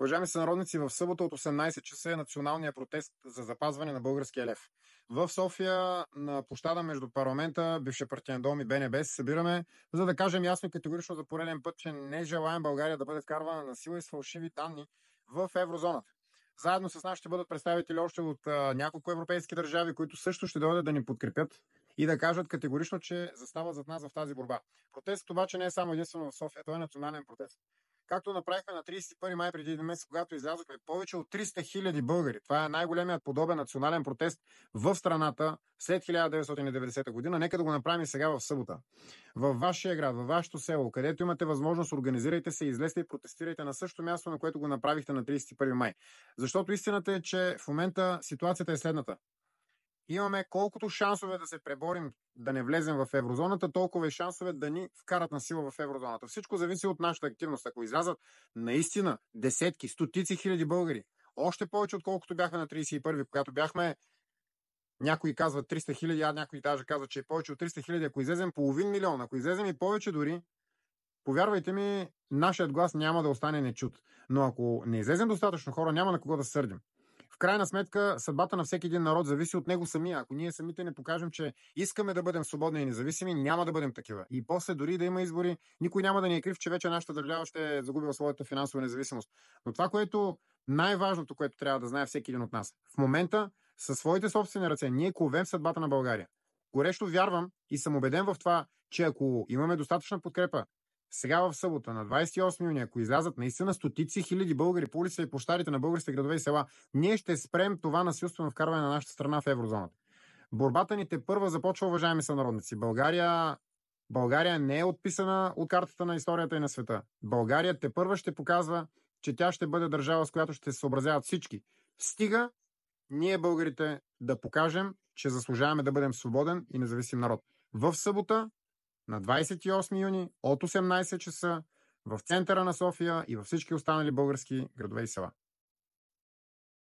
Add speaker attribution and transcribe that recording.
Speaker 1: Уважаеми сънародници, в събота от 18 часа е националният протест за запазване на българския лев. В София на площада между парламента, бившия партиен дом и БНБ се събираме, за да кажем ясно и категорично за пореден път, че не желаем България да бъде вкарвана на сила и с фалшиви данни в еврозоната. Заедно с нас ще бъдат представители още от няколко европейски държави, които също ще дойдат да ни подкрепят и да кажат категорично, че застават зад нас в тази борба. Протестът обаче не е само единствено в София, той е национален протест. Както направихме на 31 май преди един месец, когато излязохме повече от 300 хиляди българи. Това е най-големият подобен национален протест в страната след 1990 година. Нека да го направим и сега в събота. Във вашия град, във вашето село, където имате възможност, организирайте се, излезте и протестирайте на същото място, на което го направихте на 31 май. Защото истината е, че в момента ситуацията е следната. Имаме колкото шансове да се преборим да не влезем в еврозоната, толкова и шансове да ни вкарат на сила в еврозоната. Всичко зависи от нашата активност. Ако излязат наистина десетки, стотици хиляди българи, още повече отколкото бяхме на 31-ви, когато бяхме, някои казват 300 хиляди, а някои даже казват, че е повече от 300 хиляди, ако излезем половин милион, ако излезем и повече дори, повярвайте ми, нашият глас няма да остане нечут. Но ако не излезем достатъчно хора, няма на кого да сърдим. В крайна сметка, съдбата на всеки един народ зависи от него самия. Ако ние самите не покажем, че искаме да бъдем свободни и независими, няма да бъдем такива. И после, дори да има избори, никой няма да ни е крив, че вече нашата държава ще е загубила своята финансова независимост. Но това, което най-важното, което трябва да знае всеки един от нас, в момента със своите собствени ръце ние ковем съдбата на България. Горещо вярвам и съм убеден в това, че ако имаме достатъчна подкрепа, сега в събота, на 28 юни, ако излязат наистина стотици хиляди българи по улица и площадите на българските градове и села, ние ще спрем това насилствено вкарване на нашата страна в еврозоната. Борбата ни тепърва започва, уважаеми сънародници. България не е отписана от картата на историята и на света. България тепърва ще показва, че тя ще бъде държава, с която ще се съобразяват всички. Стига ние, българите, да покажем, че заслужаваме да бъдем свободен и независим народ. В събота, на 28 юни от 18 часа в центъра на София и във всички останали български градове и села.